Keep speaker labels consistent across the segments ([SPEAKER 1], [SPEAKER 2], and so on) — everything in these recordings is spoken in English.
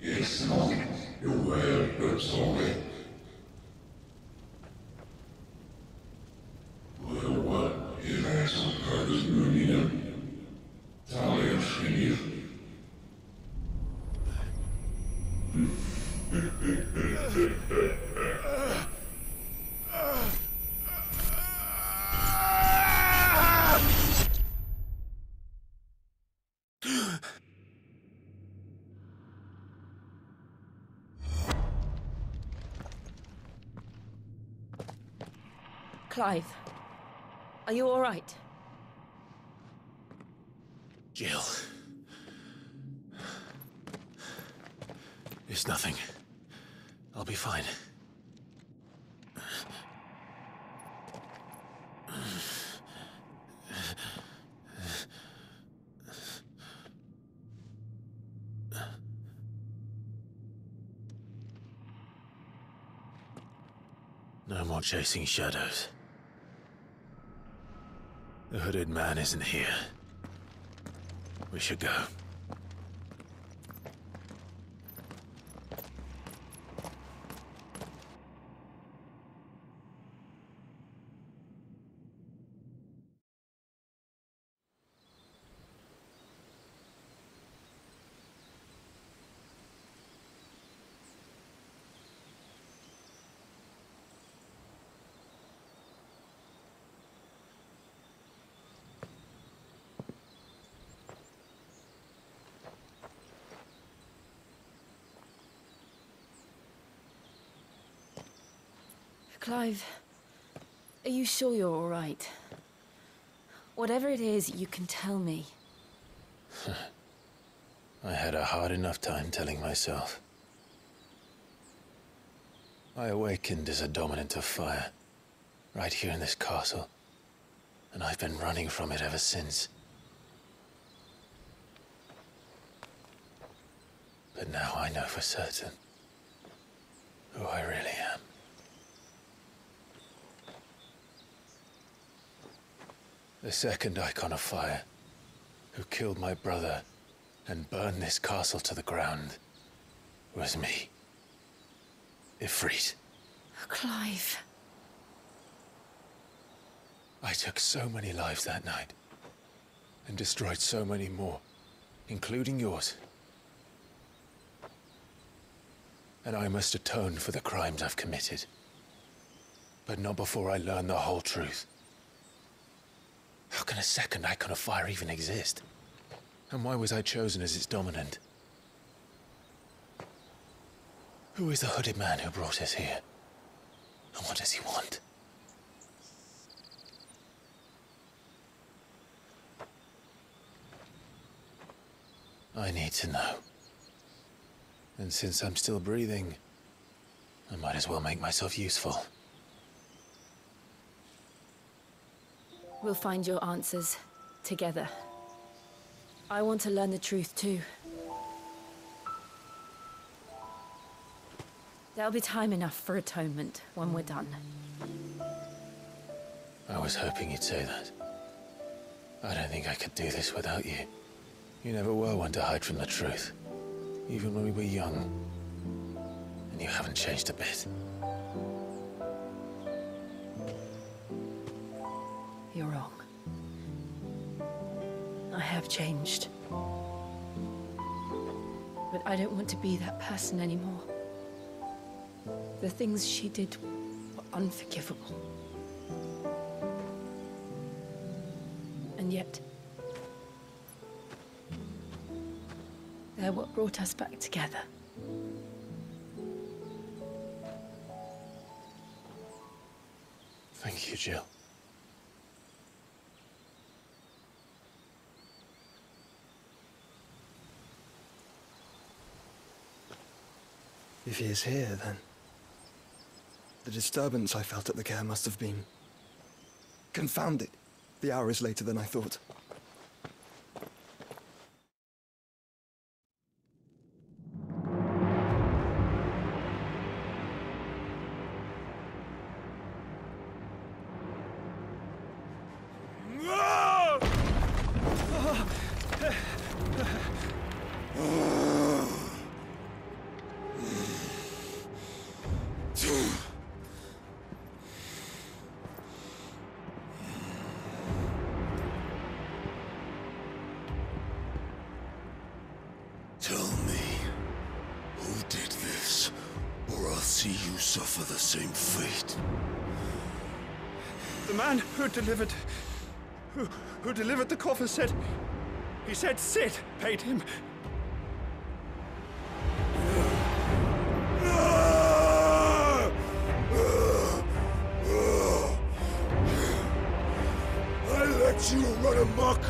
[SPEAKER 1] It's not your word that's on it. What is that Curtis Mooney? Talia Shinny.
[SPEAKER 2] Clive, are you all right?
[SPEAKER 3] Jill. It's nothing. I'll be fine. No more chasing shadows. The hooded man isn't here. We should go.
[SPEAKER 2] Clive, are you sure you're all right? Whatever it is, you can tell me.
[SPEAKER 3] I had a hard enough time telling myself. I awakened as a dominant of fire, right here in this castle, and I've been running from it ever since. But now I know for certain who I really am. The second Icon of Fire, who killed my brother and burned this castle to the ground, was me. Ifrit.
[SPEAKER 2] Clive.
[SPEAKER 3] I took so many lives that night, and destroyed so many more, including yours. And I must atone for the crimes I've committed. But not before I learn the whole truth. How can a second Icon of Fire even exist? And why was I chosen as its dominant? Who is the hooded man who brought us here? And what does he want? I need to know. And since I'm still breathing, I might as well make myself useful.
[SPEAKER 2] We'll find your answers together. I want to learn the truth too. There'll be time enough for atonement when we're done.
[SPEAKER 3] I was hoping you'd say that. I don't think I could do this without you. You never were one to hide from the truth, even when we were young. And you haven't changed a bit.
[SPEAKER 2] You're wrong. I have changed. But I don't want to be that person anymore. The things she did were unforgivable. And yet, they're what brought us back together.
[SPEAKER 3] Thank you, Jill.
[SPEAKER 4] If he is here, then the disturbance I felt at the care must have been confounded. The hour is later than I thought.
[SPEAKER 5] Tell me, who did this, or I'll see you suffer the same fate.
[SPEAKER 4] The man who delivered the coffin said... He said Sid paid him.
[SPEAKER 5] I let you run amok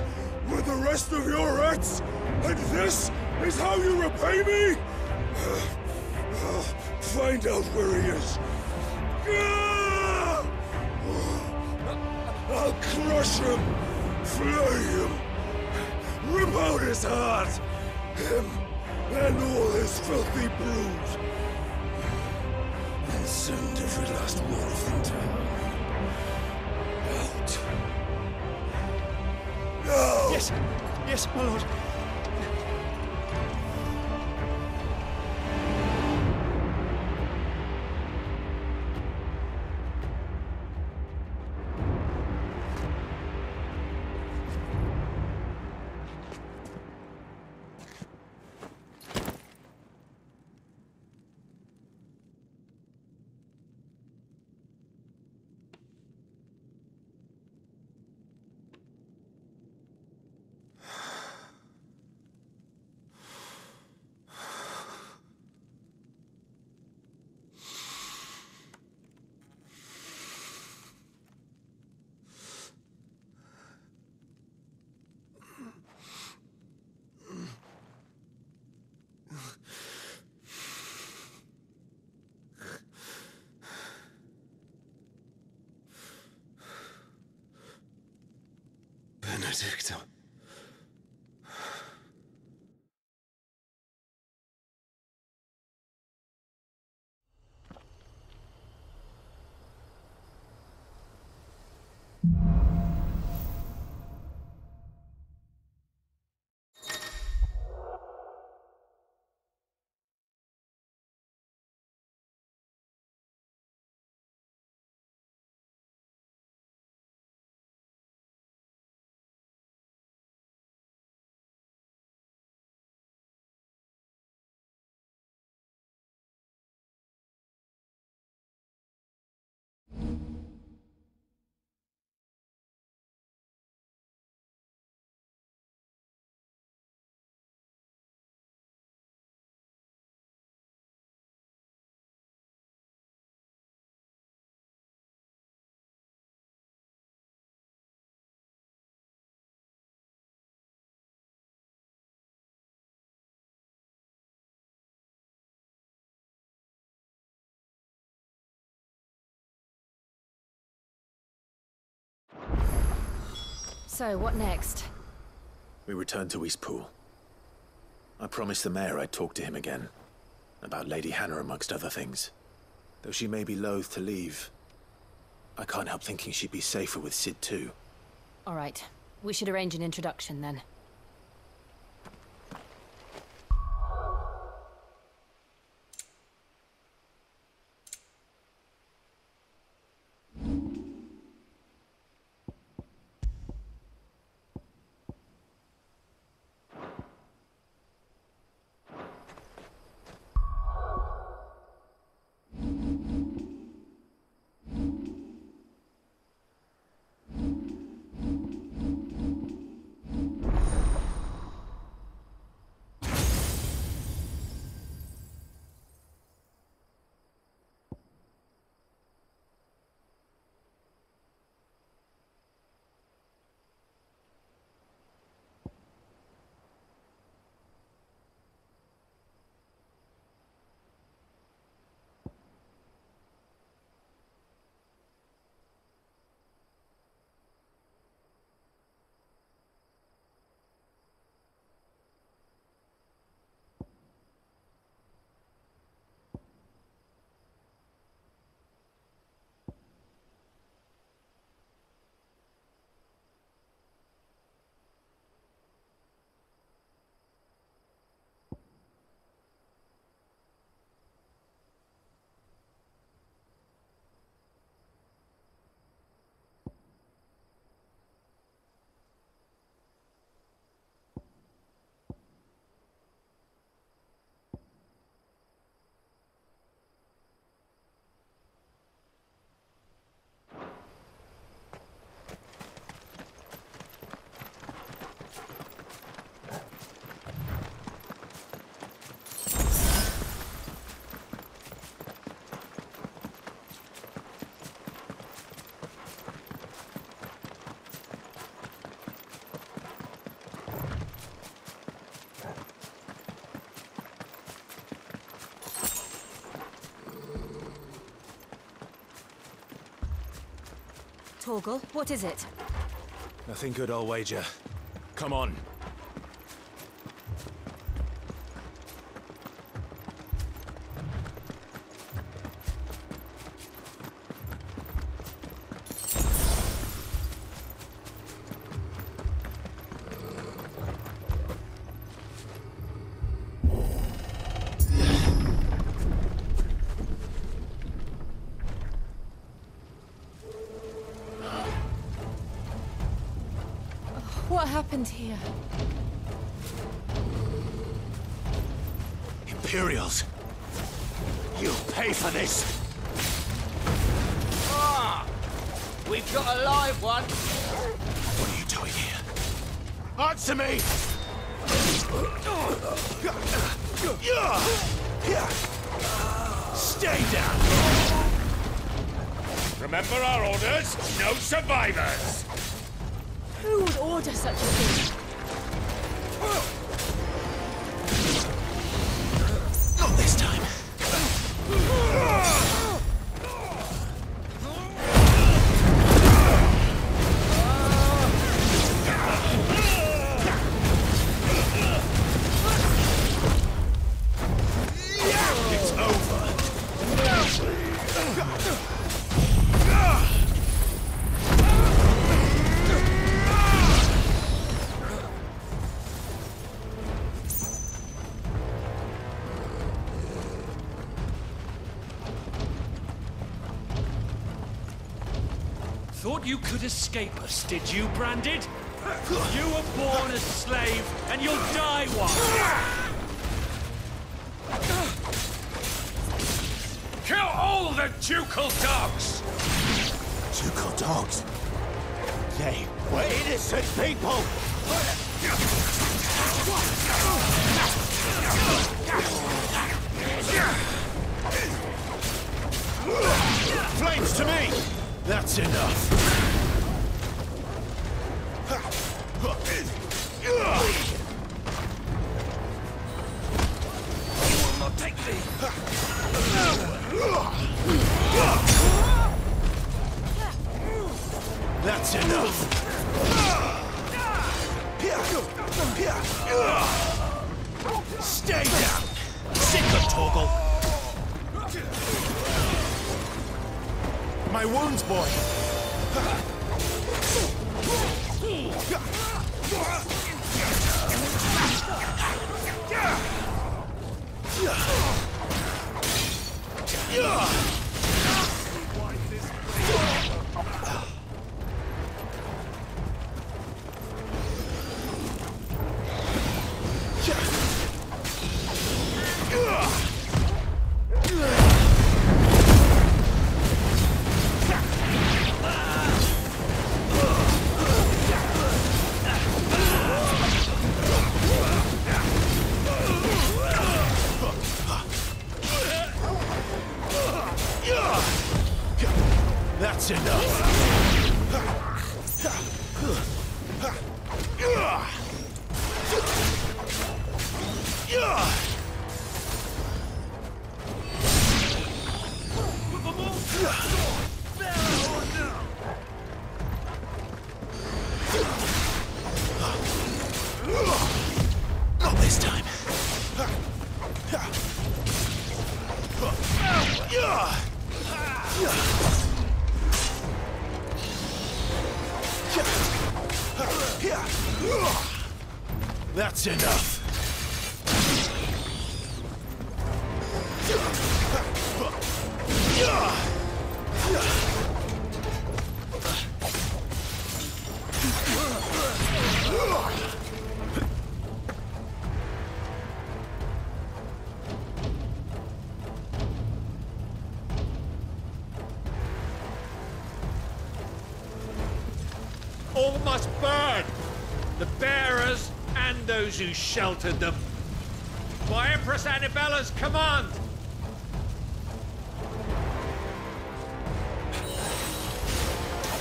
[SPEAKER 5] with the rest of your rats, and this is how you repay me? Find out where he is. I'll crush him, flay him, rip out his heart, him and all his filthy brood, and send every last one of them down. Out. Now!
[SPEAKER 4] Yes, my lord.
[SPEAKER 5] Benedikta.
[SPEAKER 2] So, what next?
[SPEAKER 3] We return to Eastpool. I promised the mayor I'd talk to him again. About Lady Hannah, amongst other things. Though she may be loath to leave, I can't help thinking she'd be safer with Sid too.
[SPEAKER 2] All right. We should arrange an introduction then. Torgal, what is it?
[SPEAKER 3] Nothing good, I'll wager. Come on.
[SPEAKER 2] What happened here?
[SPEAKER 3] Imperials! You'll pay for this!
[SPEAKER 6] Ah! We've got a live one!
[SPEAKER 3] What are you doing here? Answer me! Stay down! Remember our orders? No survivors!
[SPEAKER 2] Who would order such a thing?
[SPEAKER 3] Not this time. It's over.
[SPEAKER 7] Thought you could escape us, did you, Branded? You were born a slave, and you'll die one! Kill all the ducal dogs!
[SPEAKER 3] Ducal dogs? They were innocent people! Flames to me! That's enough. You will not take me. That's enough. Stay down. Sick of Torgal. My wounds, boy! That's enough. Not this time. That's enough.
[SPEAKER 7] All must burn! The bearers and those who sheltered them. By Empress Annibella's command!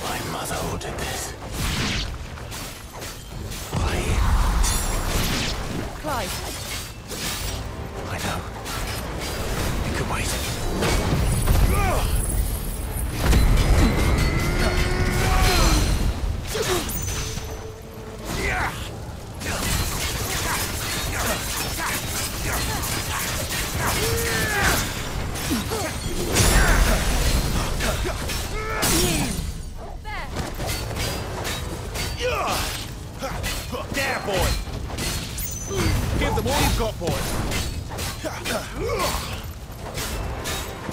[SPEAKER 3] My mother ordered this.
[SPEAKER 2] Clive.
[SPEAKER 3] I know. You can wait.
[SPEAKER 7] Give them all you've got, boys.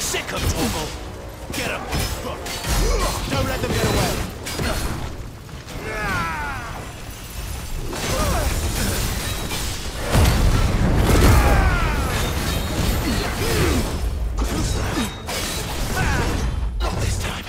[SPEAKER 7] Sick 'em, Torgal. Get 'em. Don't let them get away.
[SPEAKER 3] Not this time.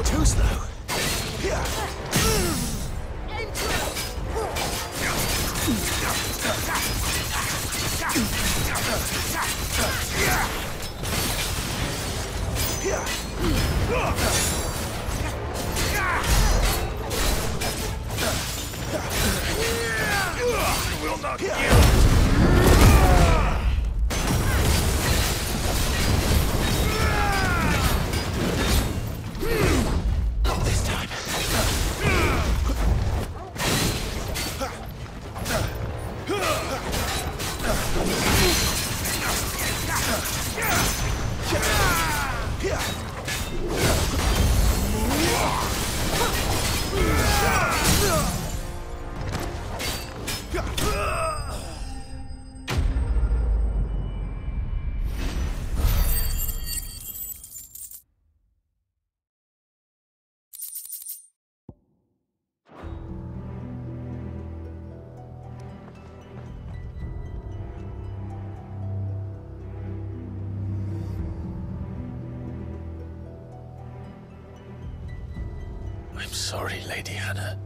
[SPEAKER 3] Too slow.
[SPEAKER 5] Will not
[SPEAKER 3] Not this time. I'm sorry, Lady Hannah.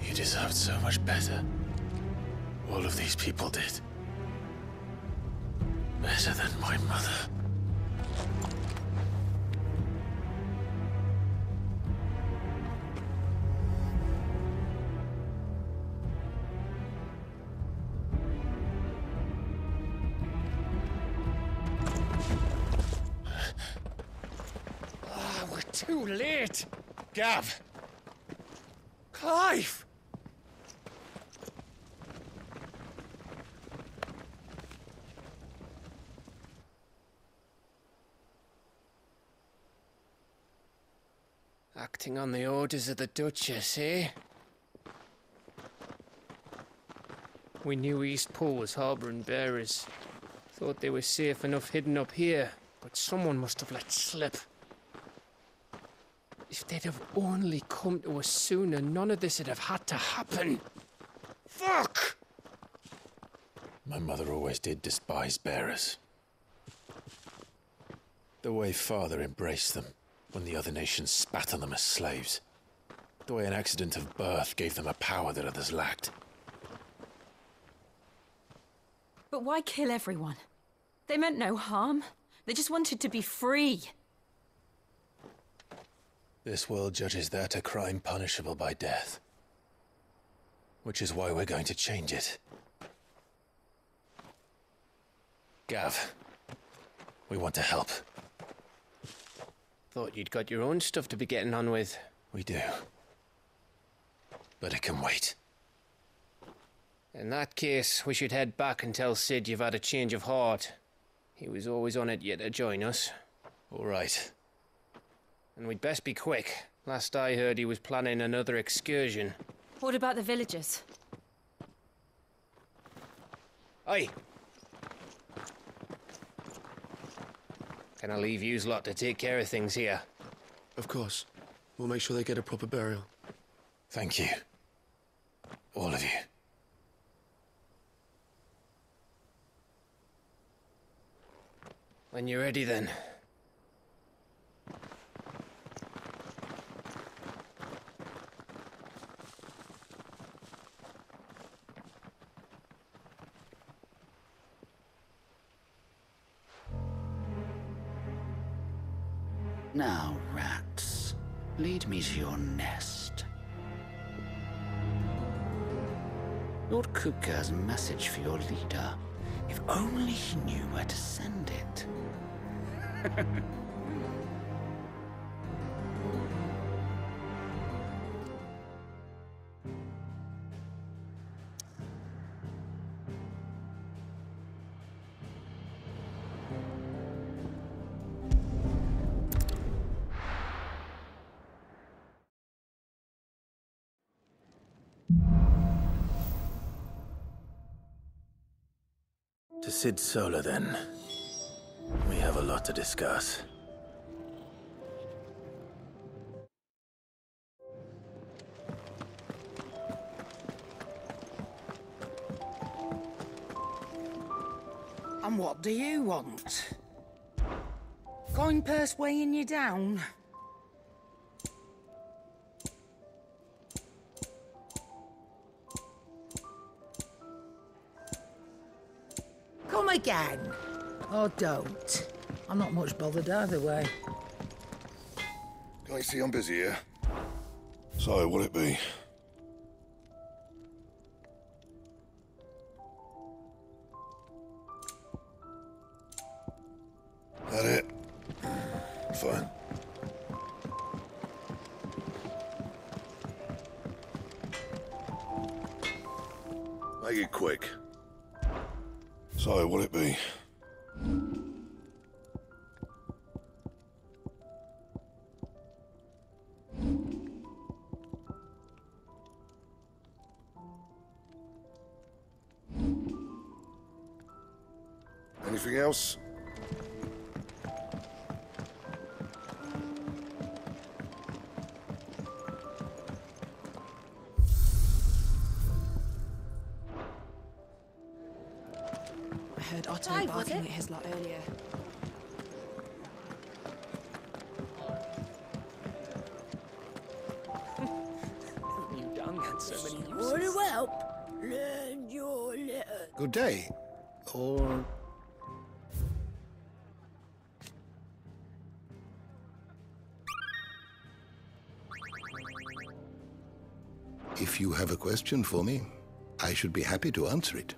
[SPEAKER 3] You deserved so much better. All of these people did. Better than my mother.
[SPEAKER 7] We're too late. Gav. Clive. Acting on the orders of the Duchess, eh? We knew Eastpool was harbouring bearers. Thought they were safe enough hidden up here, but someone must have let slip. If they'd have only come to us sooner, none of this would have had to happen. Fuck!
[SPEAKER 3] My mother always did despise bearers. The way Father embraced them when the other nations spat on them as slaves. The way an accident of birth gave them a power that others lacked.
[SPEAKER 2] But why kill everyone? They meant no harm. They just wanted to be free.
[SPEAKER 3] This world judges that a crime punishable by death. Which is why we're going to change it. Gav, we want to help.
[SPEAKER 7] Thought you'd got your own stuff to be getting on with.
[SPEAKER 3] We do. But it can wait.
[SPEAKER 7] In that case, we should head back and tell Sid you've had a change of heart. He was always on it yet to join us.
[SPEAKER 3] All right.
[SPEAKER 7] And we'd best be quick. Last I heard, he was planning another excursion.
[SPEAKER 2] What about the villagers?
[SPEAKER 7] Aye. Can I leave yous lot to take care of things here?
[SPEAKER 8] Of course. We'll make sure they get a proper burial.
[SPEAKER 3] Thank you. All of you.
[SPEAKER 7] When you're ready, then.
[SPEAKER 9] Now, rats, lead me to your nest. Lord Kupka has a message for your leader. If only he knew where to send it.
[SPEAKER 3] To Sid Solar, then. We have a lot to discuss.
[SPEAKER 9] And what do you want? Coin purse weighing you down? Come again. Or don't. I'm not much bothered either way.
[SPEAKER 5] Can't you see I'm busy here? So, what'll it be? That it? Fine. Make it quick. So, what'll it be? Anything else?
[SPEAKER 10] I heard Otto barking at his lot earlier.
[SPEAKER 3] You done had so many
[SPEAKER 11] Want to help? Learn your letter.
[SPEAKER 12] Good day. Or...
[SPEAKER 13] If you have a question for me, I should be happy to answer it.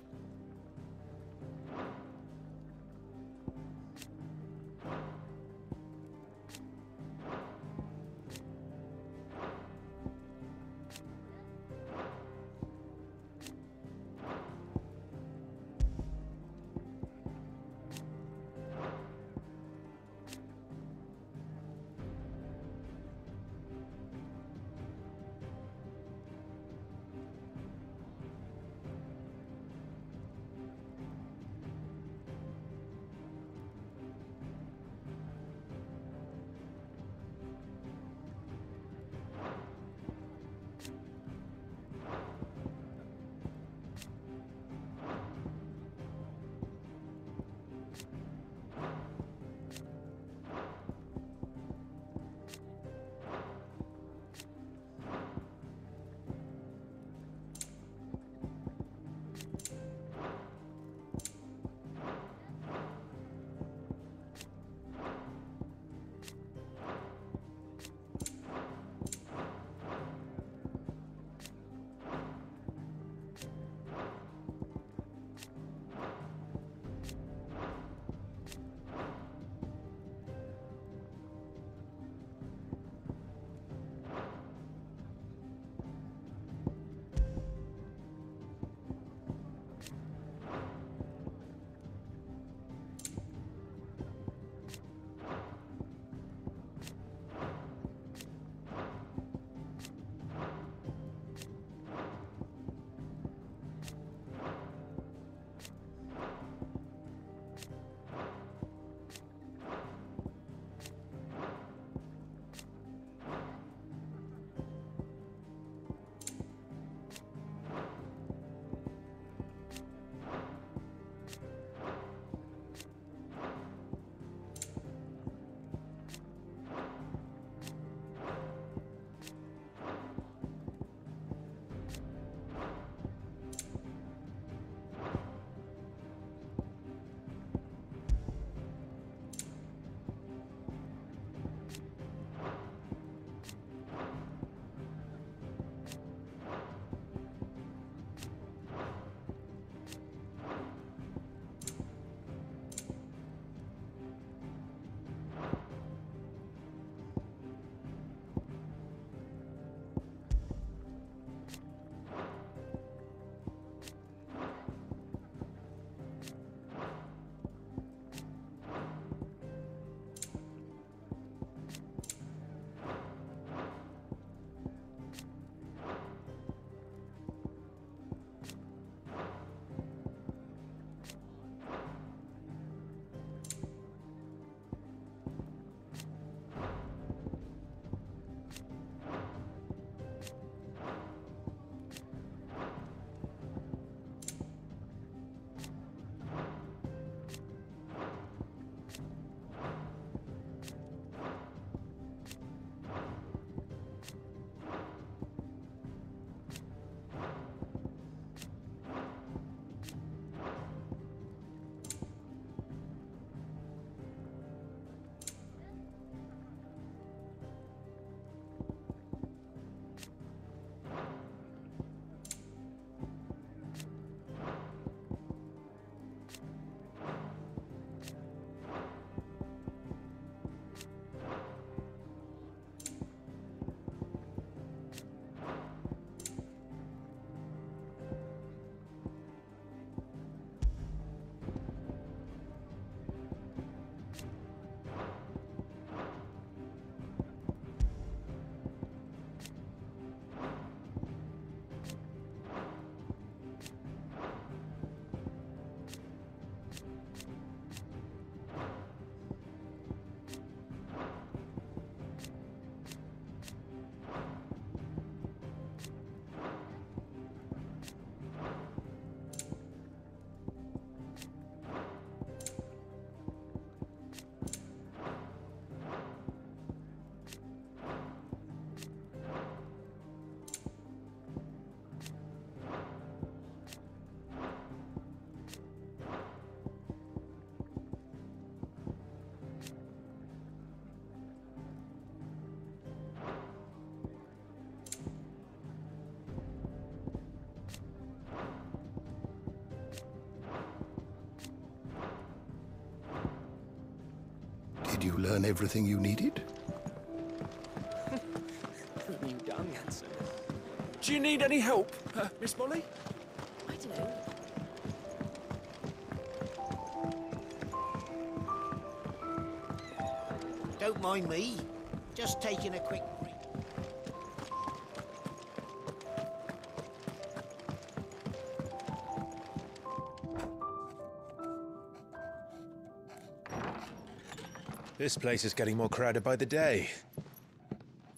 [SPEAKER 13] Did you learn everything you needed?
[SPEAKER 10] You done, Hanson.
[SPEAKER 5] Do you need any help, Miss Molly?
[SPEAKER 10] I don't know.
[SPEAKER 6] Don't mind me. Just taking a quick break.
[SPEAKER 3] This place is getting more crowded by the day.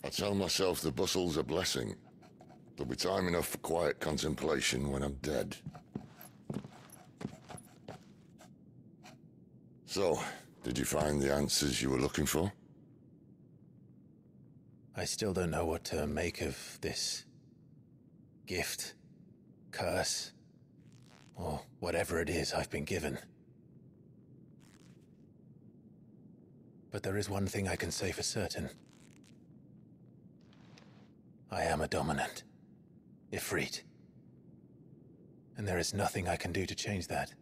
[SPEAKER 1] I tell myself the bustle's a blessing. There'll be time enough for quiet contemplation when I'm dead. So, did you find the answers you were looking for?
[SPEAKER 3] I still don't know what to make of this gift, curse, or whatever it is I've been given. But there is one thing I can say for certain. I am a dominant, Ifrit. And there is nothing I can do to change that.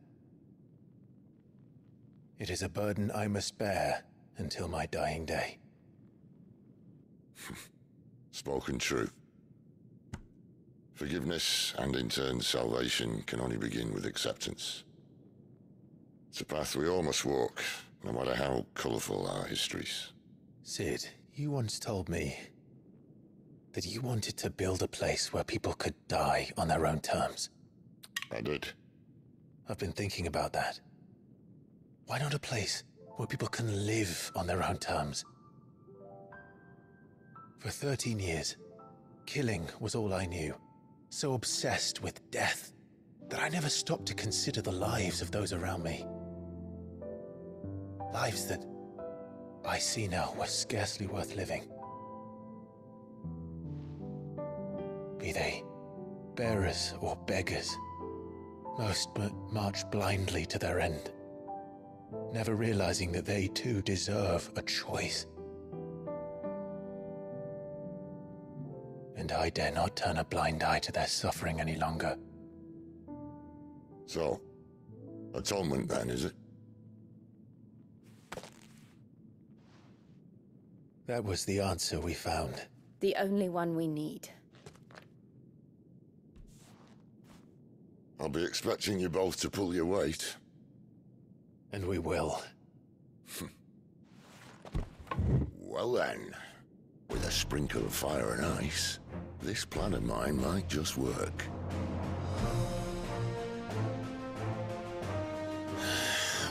[SPEAKER 3] It is a burden I must bear until my dying day.
[SPEAKER 1] Spoken true. Forgiveness and in turn salvation can only begin with acceptance. It's a path we all must walk, no matter how colourful our histories.
[SPEAKER 3] Cid, you once told me that you wanted to build a place where people could die on their own terms.
[SPEAKER 1] I did.
[SPEAKER 3] I've been thinking about that. Why not a place where people can live on their own terms? For 13 years, killing was all I knew. So obsessed with death that I never stopped to consider the lives of those around me. Lives that I see now were scarcely worth living. Be they bearers or beggars, most march blindly to their end, never realizing that they too deserve a choice. And I dare not turn a blind eye to their suffering any longer.
[SPEAKER 1] So, atonement then, is it?
[SPEAKER 3] That was the answer we found.
[SPEAKER 2] The only one we need.
[SPEAKER 1] I'll be expecting you both to pull your weight.
[SPEAKER 3] And we will.
[SPEAKER 1] Well then, with a sprinkle of fire and ice, this plan of mine might just work.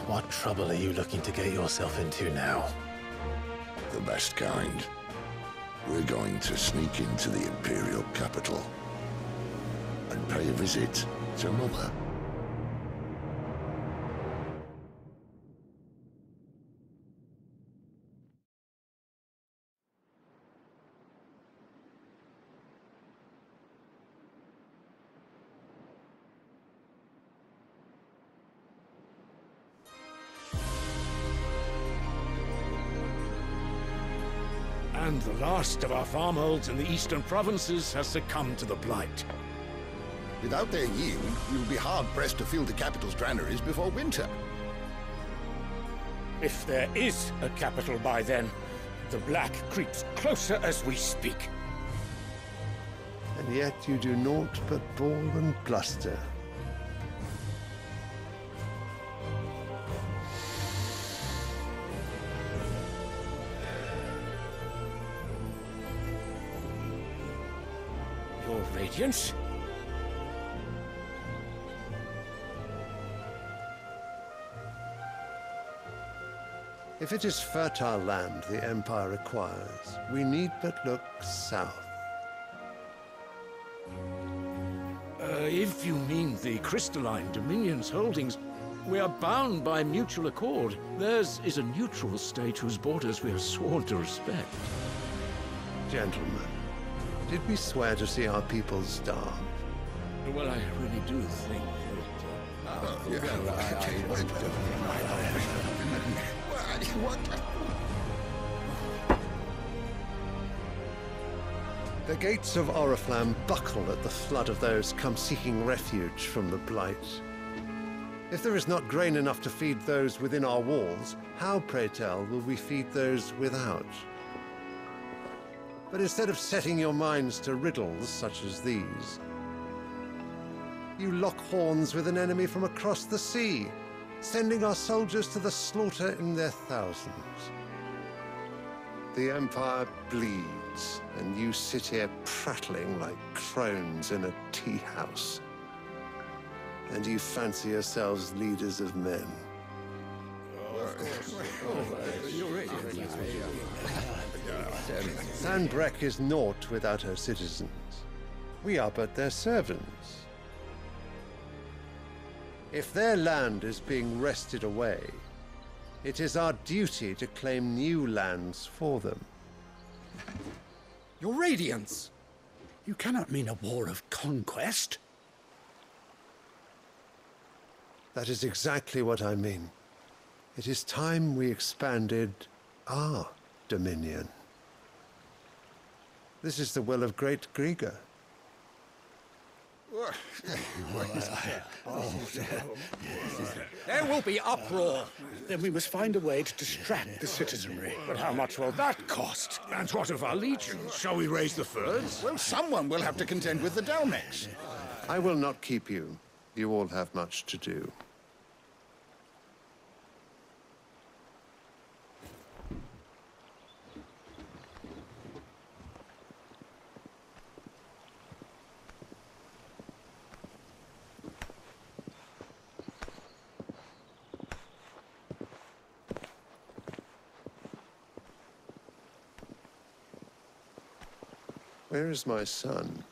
[SPEAKER 3] What trouble are you looking to get yourself into now?
[SPEAKER 1] The best kind. We're going to sneak into the Imperial capital and pay a visit to Mother.
[SPEAKER 5] And the last of our farmholds in the eastern provinces has succumbed to the blight.
[SPEAKER 13] Without their yield, we will be hard-pressed to fill the capital's granaries before winter.
[SPEAKER 5] If there is a capital by then, the Black creeps closer as we speak.
[SPEAKER 14] And yet you do naught but bawl and bluster.
[SPEAKER 5] Your Radiance?
[SPEAKER 14] If it is fertile land the Empire requires, we need but look south.
[SPEAKER 5] If you mean the Crystalline Dominion's holdings, we are bound by mutual accord. Theirs is a neutral state whose borders we have sworn to respect.
[SPEAKER 14] Gentlemen, did we swear to see our people starve?
[SPEAKER 5] Well, I really do think
[SPEAKER 14] The gates of Oriflamme buckle at the flood of those come seeking refuge from the Blight. If there is not grain enough to feed those within our walls, how, pray tell, will we feed those without? But instead of setting your minds to riddles such as these, you lock horns with an enemy from across the sea, sending our soldiers to the slaughter in their thousands. The Empire bleeds, and you sit here prattling like crones in a tea house. And you fancy yourselves leaders of men. Sanbreque is naught without her citizens. We are but their servants. If their land is being wrested away, it is our duty to claim new lands for them.
[SPEAKER 12] Your Radiance! You cannot mean a war of conquest.
[SPEAKER 14] That is exactly what I mean. It is time we expanded our dominion. This is the will of great Grieger.
[SPEAKER 12] There will be uproar. Then we must find a way to distract the citizenry.
[SPEAKER 5] But how much will that cost? And what of our legions? Shall we raise the furs?
[SPEAKER 13] Well, someone will have to contend with the Dalmex.
[SPEAKER 14] I will not keep you. You all have much to do. Where is my son?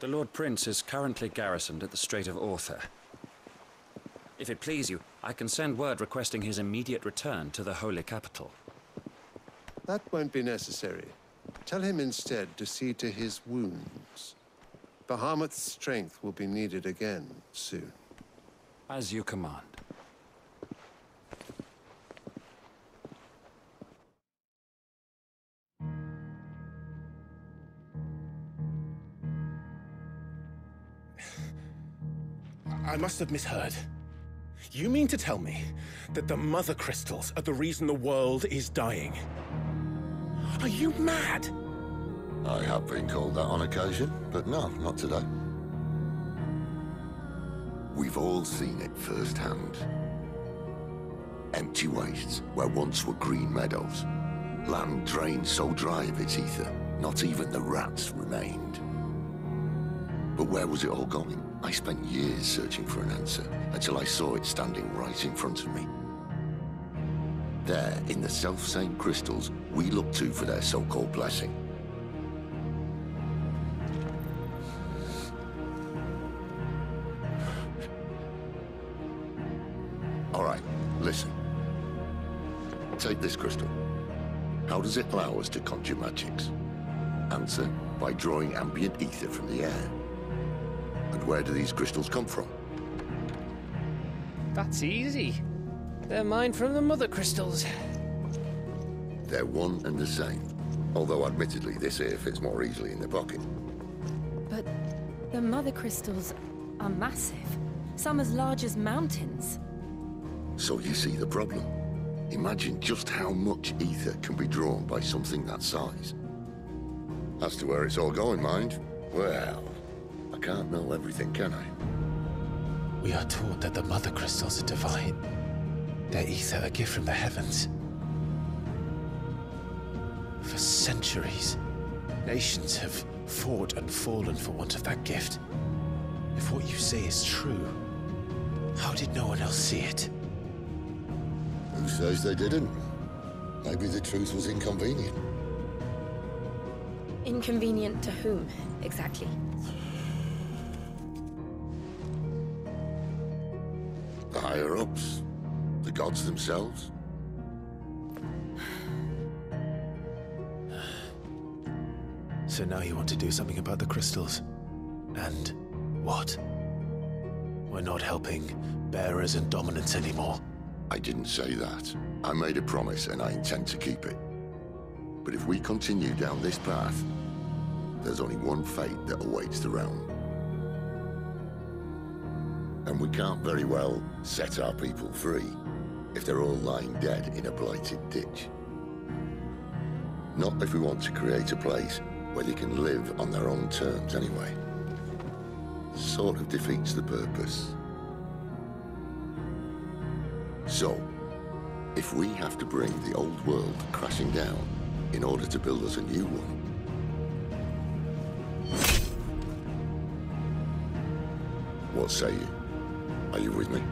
[SPEAKER 15] The Lord Prince is currently garrisoned at the Strait of Orther. If it please you, I can send word requesting his immediate return to the Holy Capital.
[SPEAKER 14] That won't be necessary. Tell him instead to see to his wounds. Bahamut's strength will be needed again soon.
[SPEAKER 15] As you command.
[SPEAKER 3] I must have misheard. You mean to tell me that the Mother Crystals are the reason the world is dying? Are you mad?
[SPEAKER 1] I have been called that on occasion, but no, not today. We've all seen it firsthand. Empty wastes where once were green meadows. Land drained so dry of its ether, not even the rats remained. But where was it all going? I spent years searching for an answer, until I saw it standing right in front of me. There, in the self-same crystals we look to for their so-called blessing. All right, listen. Take this crystal. How does it allow us to conjure magics? Answer, by drawing ambient ether from the air. And where do these crystals come from?
[SPEAKER 16] That's easy. They're mined from the Mother Crystals.
[SPEAKER 1] They're one and the same. Although admittedly this here fits more easily in the pocket.
[SPEAKER 2] But the Mother Crystals are massive. Some as large as mountains.
[SPEAKER 1] So you see the problem. Imagine just how much ether can be drawn by something that size. As to where it's all going, mind, well, I can't know everything, can I?
[SPEAKER 3] We are taught that the Mother Crystals are divine. Their ether a gift from the heavens. For centuries, nations have fought and fallen for want of that gift. If what you say is true, how did no one else see it?
[SPEAKER 1] Who says they didn't? Maybe the truth was inconvenient.
[SPEAKER 2] Inconvenient to whom, exactly?
[SPEAKER 1] The higher-ups? The gods themselves?
[SPEAKER 3] So now you want to do something about the crystals? And what? We're not helping bearers and dominants anymore.
[SPEAKER 1] I didn't say that. I made a promise and I intend to keep it. But if we continue down this path, there's only one fate that awaits the realm. And we can't very well set our people free if they're all lying dead in a blighted ditch. Not if we want to create a place where they can live on their own terms anyway. Sort of defeats the purpose. So, if we have to bring the old world crashing down in order to build us a new one, what say you? Are you with me?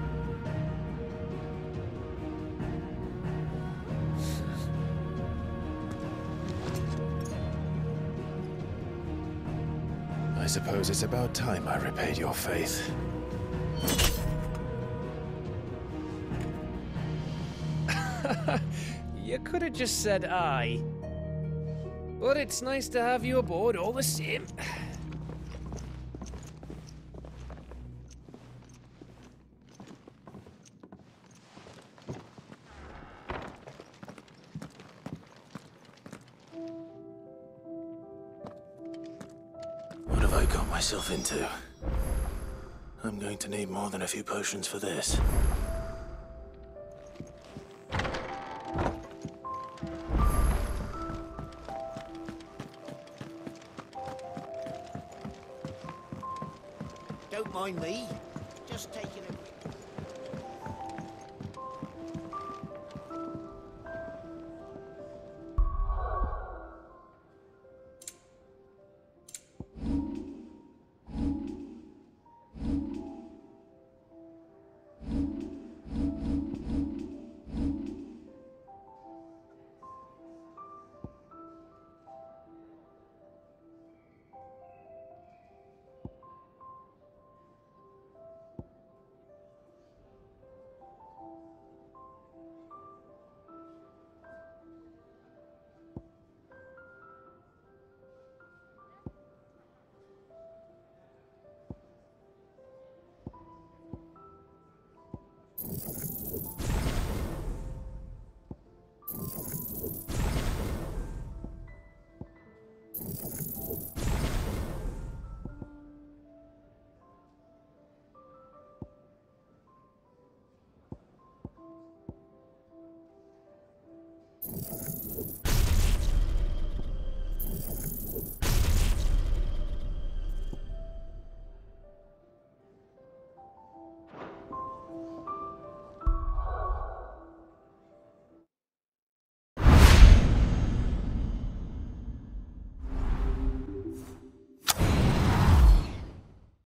[SPEAKER 3] I suppose it's about time I repaid your faith.
[SPEAKER 16] You could have just said aye. But it's nice to have you aboard all the same.
[SPEAKER 3] What have I got myself into? I'm going to need more than a few potions for this.
[SPEAKER 6] Don't mind me. Just taking a...